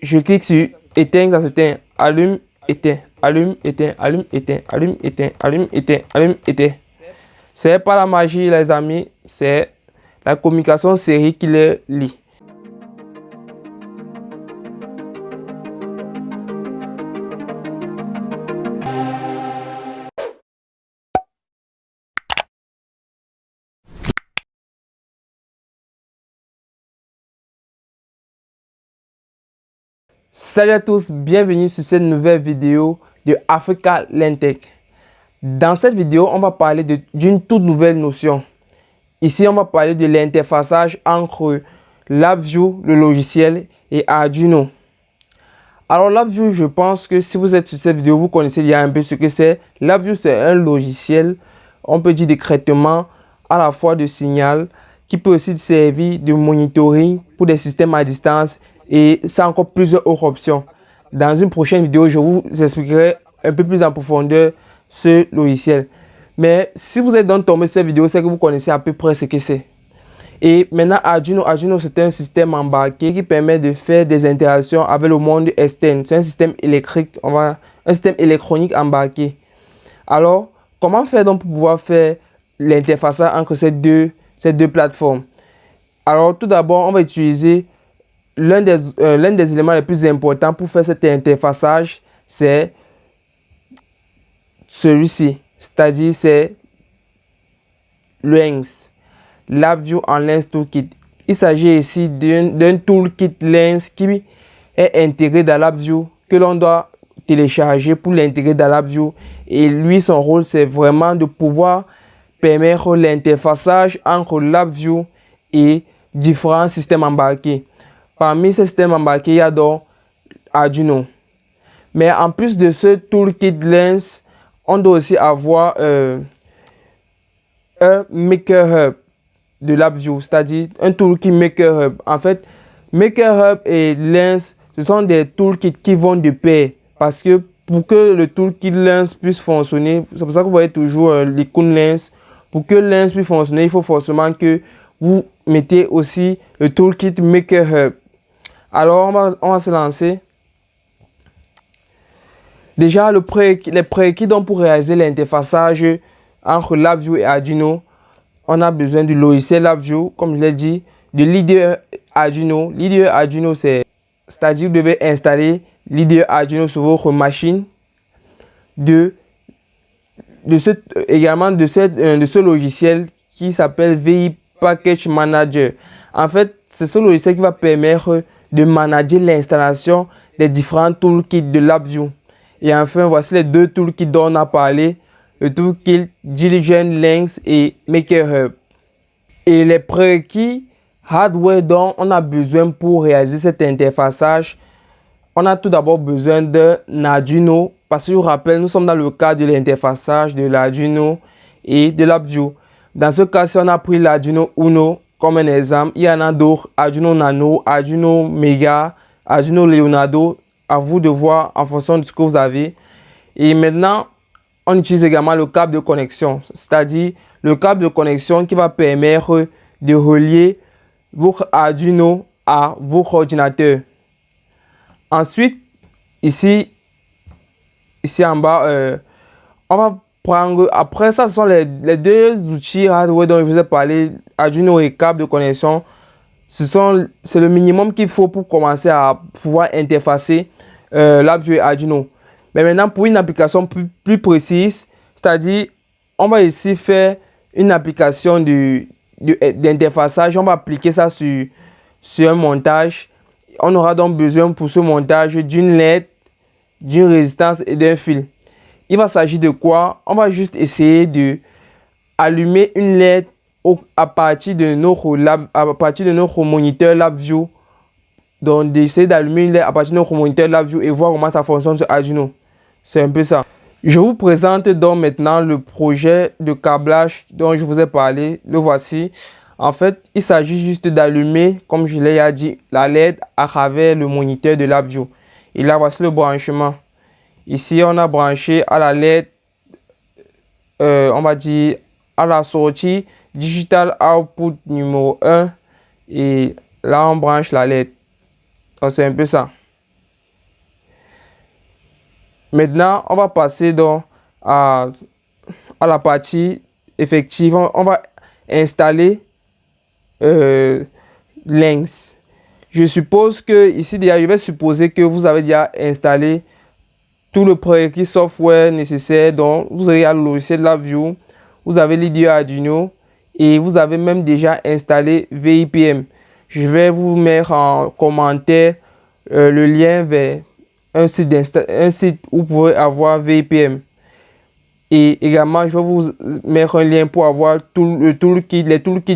je clique sur éteindre, ça s'éteint, allume, éteint, allume, éteint, allume, éteint, allume, éteint, allume, éteint, allume, éteint. C'est pas la magie, les amis, c'est la communication série qui le lie. Salut à tous, bienvenue sur cette nouvelle vidéo de Africa Learn Tech. Dans cette vidéo, on va parler d'une toute nouvelle notion. Ici, on va parler de l'interfaçage entre LabVIEW, le logiciel, et Arduino. Alors LabVIEW, je pense que si vous êtes sur cette vidéo, vous connaissez déjà un peu ce que c'est. LabVIEW, c'est un logiciel, on peut dire d'écrêtement à la fois de signal, qui peut aussi servir de monitoring pour des systèmes à distance. Et ça a encore plusieurs autres options. Dans une prochaine vidéo, je vous expliquerai un peu plus en profondeur ce logiciel. Mais si vous êtes donc tombé sur cette vidéo, c'est que vous connaissez à peu près ce que c'est. Et maintenant, Arduino, c'est un système embarqué qui permet de faire des interactions avec le monde externe. C'est un système électrique, un système électronique embarqué. Alors, comment faire donc pour pouvoir faire l'interfaçage entre ces deux plateformes? Alors, tout d'abord, on va utiliser l'un des éléments les plus importants pour faire cet interfaçage, c'est celui-ci, c'est-à-dire c'est Lens, LabVIEW en Lens Toolkit. Il s'agit ici d'un toolkit Lens qui est intégré dans LabVIEW, que l'on doit télécharger pour l'intégrer dans LabVIEW. Et lui, son rôle, c'est vraiment de pouvoir permettre l'interfaçage entre LabVIEW et différents systèmes embarqués. Parmi ces systèmes embarqués, il y a donc Arduino. Mais en plus de ce toolkit Lens, on doit aussi avoir un Maker Hub de LabVIEW, c'est-à-dire un toolkit Maker Hub. En fait, Maker Hub et Lens, ce sont des toolkits qui vont de pair. Parce que pour que le toolkit Lens puisse fonctionner, c'est pour ça que vous voyez toujours l'icône Lens. Pour que Lens puisse fonctionner, il faut forcément que vous mettez aussi le toolkit Maker Hub. Alors, on va se lancer. Déjà, les prérequis donc pour réaliser l'interfaçage entre LabVIEW et Arduino, on a besoin du logiciel LabVIEW, comme je l'ai dit, de l'IDE Arduino. l'IDE Arduino, c'est-à-dire que vous devez installer l'IDE Arduino sur votre machine. Également de ce logiciel qui s'appelle VI Package Manager. En fait, c'est ce logiciel qui va permettre de manager l'installation des différents toolkits de LabVIEW. Et enfin, voici les deux toolkits dont on a parlé, le toolkit Diligent Lens et Maker Hub. Et les prérequis hardware dont on a besoin pour réaliser cet interfaçage, on a tout d'abord besoin d'un Arduino, parce que je vous rappelle, nous sommes dans le cas de l'interfaçage de l'Arduino et de LabVIEW. Dans ce cas, si on a pris l'Arduino Uno comme un exemple, il y en a d'autres, Arduino Nano, Arduino Mega, Arduino Leonardo, à vous de voir en fonction de ce que vous avez. Et maintenant, on utilise également le câble de connexion, c'est-à-dire le câble de connexion qui va permettre de relier votre Arduino à votre ordinateur. Ensuite, ici en bas, on va prendre, après ça, ce sont les deux outils hardware dont je vous ai parlé, Arduino et câble de connexion. C'est le minimum qu'il faut pour commencer à pouvoir interfacer LabVIEW et Arduino. Mais maintenant, pour une application plus précise, c'est-à-dire, on va ici faire une application d'interfaçage. On va appliquer ça sur un montage. On aura donc besoin pour ce montage d'une LED, d'une résistance et d'un fil. Il va s'agir de quoi? On va juste essayer de allumer une LED à partir de notre moniteur LabVIEW. Donc d'essayer d'allumer une LED à partir de notre moniteur LabVIEW et voir comment ça fonctionne sur Arduino. C'est un peu ça. Je vous présente donc maintenant le projet de câblage dont je vous ai parlé. Le voici. En fait, il s'agit juste d'allumer, comme je l'ai dit, la LED à travers le moniteur de LabVIEW. Et là, voici le branchement. Ici, on a branché à la LED, on va dire, à la sortie Digital Output numéro 1. Et là, on branche la LED. Donc, c'est un peu ça. Maintenant, on va passer donc à la partie effective. On va installer Lynx. Je suppose que ici déjà, je vais supposer que vous avez déjà installé tout le prérequis software nécessaire. Donc, vous avez le logiciel LabVIEW, vous avez l'IDE Arduino et vous avez même déjà installé VIPM. Je vais vous mettre en commentaire le lien vers un site où vous pouvez avoir VIPM. Et également, je vais vous mettre un lien pour avoir les toolkits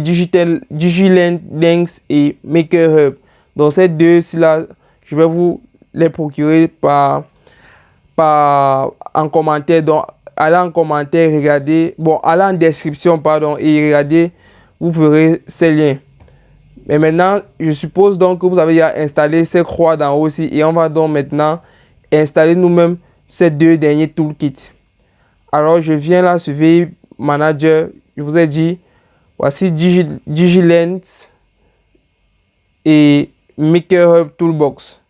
Digital Lynx et MakerHub. Donc, ces deux-là, je vais vous les procurer en commentaire. Donc, allez en commentaire, regardez. Bon, allez en description, pardon, et regardez, vous verrez ces liens. Mais maintenant, je suppose donc que vous avez déjà installé ces croix d'en haut aussi. Et on va donc maintenant installer nous-mêmes ces deux derniers toolkits. Alors, je viens là sur VI Manager. Je vous ai dit, voici DigiLens et MakerHub Toolbox.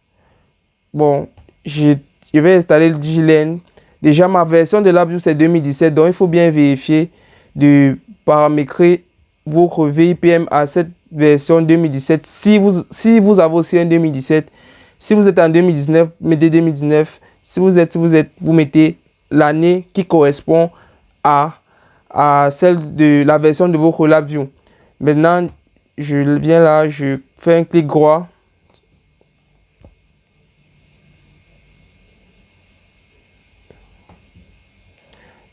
Bon, je vais installer le DigiLens. Déjà, ma version de LabVIEW, c'est 2017. Donc, il faut bien vérifier de paramétrer votre VIPM à cette version 2017. Si vous avez aussi un 2017, si vous êtes en 2019, mettez 2019. Si vous mettez l'année qui correspond à celle de la version de votre LabVIEW. Maintenant, je viens là, je fais un clic droit.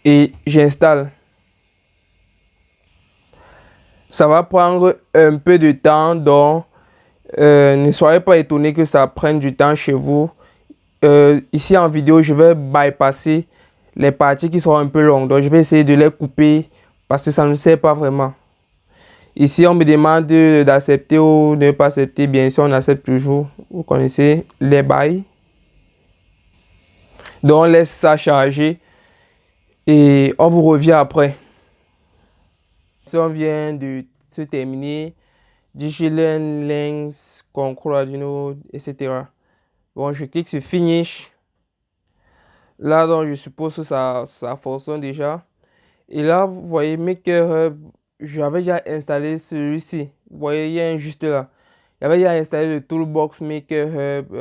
Et j'installe. Ça va prendre un peu de temps, donc ne soyez pas étonnés que ça prenne du temps chez vous. Ici en vidéo, je vais bypasser les parties qui sont un peu longues. Donc je vais essayer de les couper parce que ça ne sert pas vraiment. Ici, on me demande d'accepter ou de ne pas accepter. Bien sûr, on accepte toujours. Vous connaissez les bails. Donc on laisse ça charger et on vous revient après. Si on vient de se terminer, DigiLens, Lynx, Control Arduino, etc. Bon, je clique sur Finish. Là, donc, je suppose que ça fonctionne déjà. Et là, vous voyez, MakerHub, j'avais déjà installé celui-ci. Vous voyez, il y a un juste là. J'avais déjà installé le Toolbox MakerHub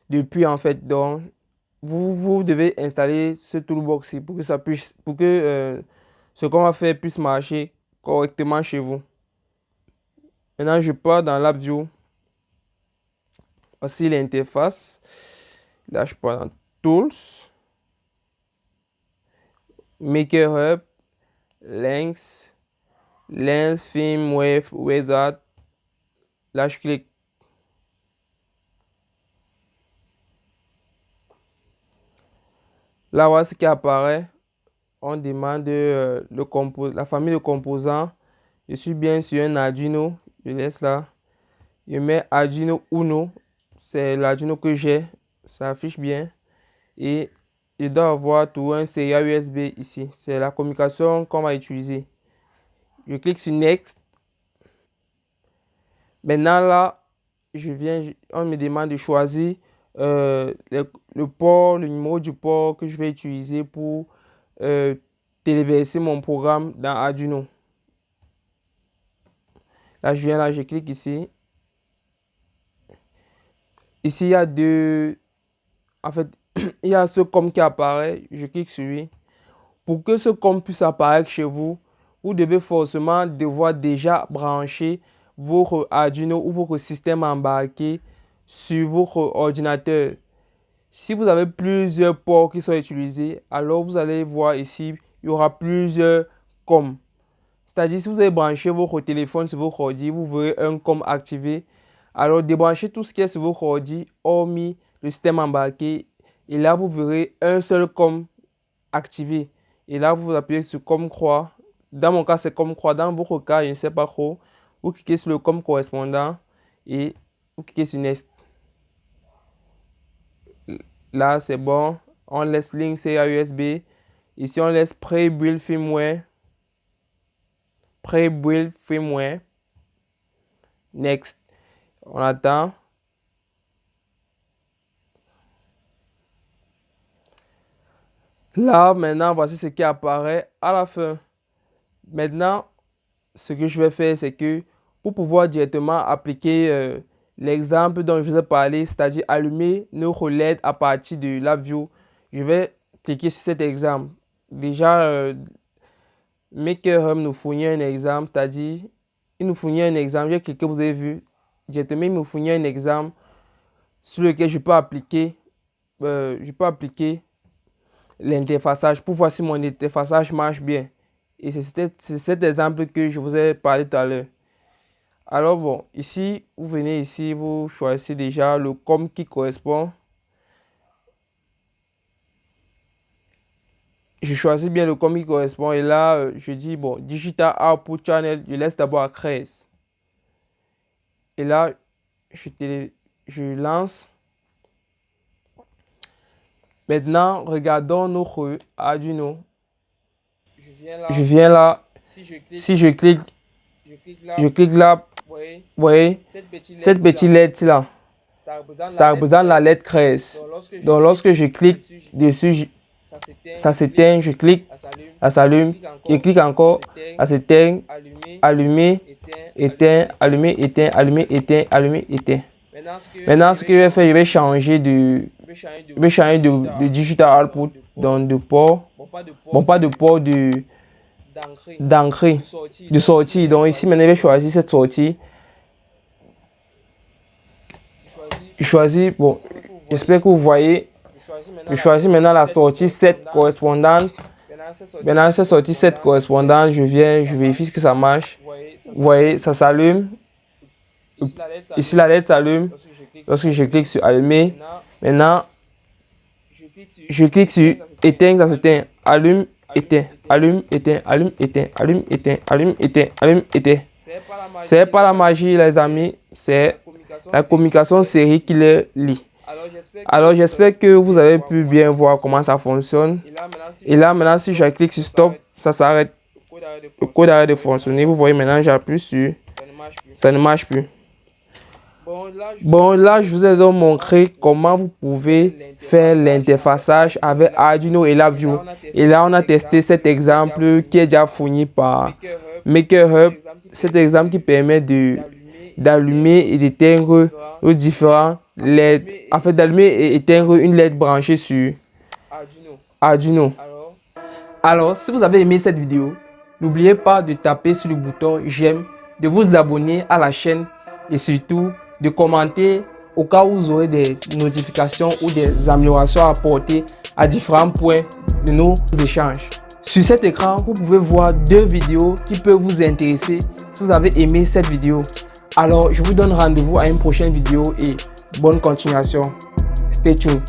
depuis, en fait. Donc, vous devez installer ce Toolbox-ci pour que ce qu'on va faire puisse marcher correctement chez vous. Maintenant, je pars dans LabVIEW. Voici l'interface. Là, je pars dans Tools, MakerHub, Lynx, Film, Wave, Wizard. Là, je clique. Là, voilà ce qui apparaît. On demande la famille de composants. Je suis bien sur un Arduino. Je laisse là. Je mets Arduino Uno. C'est l'Arduino que j'ai. Ça affiche bien. Et je dois avoir tout un serial USB ici. C'est la communication qu'on va utiliser. Je clique sur Next. Maintenant là, on me demande de choisir le port, le numéro du port que je vais utiliser pour téléverser mon programme dans Arduino. Là, je viens là, je clique ici. Ici, il y a deux. En fait, il y a ce com qui apparaît. Je clique sur lui. Pour que ce com puisse apparaître chez vous, vous devez forcément devoir déjà brancher votre Arduino ou votre système embarqué sur votre ordinateur. Si vous avez plusieurs ports qui sont utilisés, alors vous allez voir ici, il y aura plusieurs com. C'est-à-dire, si vous avez branché votre téléphone sur votre ordi, vous verrez un com activé. Alors, débranchez tout ce qui est sur votre ordi, hormis le système embarqué. Et là, vous verrez un seul com activé. Et là, vous appuyez sur comme croix. Dans mon cas, c'est comme croix. Dans votre cas, je ne sais pas trop. Vous cliquez sur le com correspondant et vous cliquez sur Next. Là, c'est bon. On laisse Link CA USB. Ici, on laisse Pre-Build Firmware. Pre-Build Firmware. Next. On attend. Là, maintenant, voici ce qui apparaît à la fin. Maintenant, ce que je vais faire, c'est que pour pouvoir directement appliquer l'exemple dont je vous ai parlé, c'est-à-dire allumer nos LED à partir de LabVIEW, je vais cliquer sur cet exemple. Déjà, MakerHub nous fournit un exemple, c'est-à-dire, il nous fournit un exemple. J'ai cliqué, vous avez vu, directement, il nous fournit un exemple sur lequel je peux appliquer l'interfaçage pour voir si mon interfaçage marche bien. Et c'est cet exemple que je vous ai parlé tout à l'heure. Alors bon, ici, vous venez ici, vous choisissez déjà le com qui correspond. Je choisis bien le com qui correspond et là, je dis bon, Digital Output Channel, je laisse d'abord à 13. Et là, je lance. Maintenant, regardons notre Arduino. Je viens là. Si je clique là, vous voyez, cette petite lettre là, ça représente la lettre 13. Donc lorsque je clique dessus, ça s'éteint, je clique, ça s'allume, je clique encore, ça s'éteint, allumer, éteint, allumer, éteint, allumer, éteint, allumer, éteint. Maintenant, ce que je vais faire, je vais changer de digital output, donc de port, bon pas de port, d'entrée, de sortie. Donc ici maintenant je vais choisir cette sortie. Je choisis, bon, j'espère que vous voyez, je choisis maintenant la sortie 7 correspondante. Maintenant cette sortie 7 correspondante, je vérifie que ça marche. Vous voyez, ça s'allume. Ici la lettre s'allume. Lorsque je clique sur allumer, maintenant je clique sur éteindre, ça s'éteint. Allume, éteint, allume, éteint, allume, éteint, allume, éteint, allume, éteint, allume, éteint. C'est pas la magie, les amis, c'est la communication série qui les lie. Alors j'espère que vous avez pu bien voir comment ça fonctionne. Et là maintenant, si je clique sur stop, ça s'arrête. Le code arrête de fonctionner. Vous voyez maintenant, j'appuie sur, ça ne marche plus. Bon, là, je vous ai donc montré comment vous pouvez faire l'interfaçage avec Arduino et LabVIEW. Et là, on a testé cet exemple qui est déjà fourni par MakerHub. Cet exemple qui permet d'allumer et d'éteindre aux différents LED. En fait, d'allumer et éteindre une LED branchée sur Arduino. Alors, si vous avez aimé cette vidéo, n'oubliez pas de taper sur le bouton j'aime, de vous abonner à la chaîne et surtout de commenter au cas où vous aurez des notifications ou des améliorations à apporter à différents points de nos échanges. Sur cet écran, vous pouvez voir 2 vidéos qui peuvent vous intéresser si vous avez aimé cette vidéo. Alors, je vous donne rendez-vous à une prochaine vidéo et bonne continuation. Stay tuned.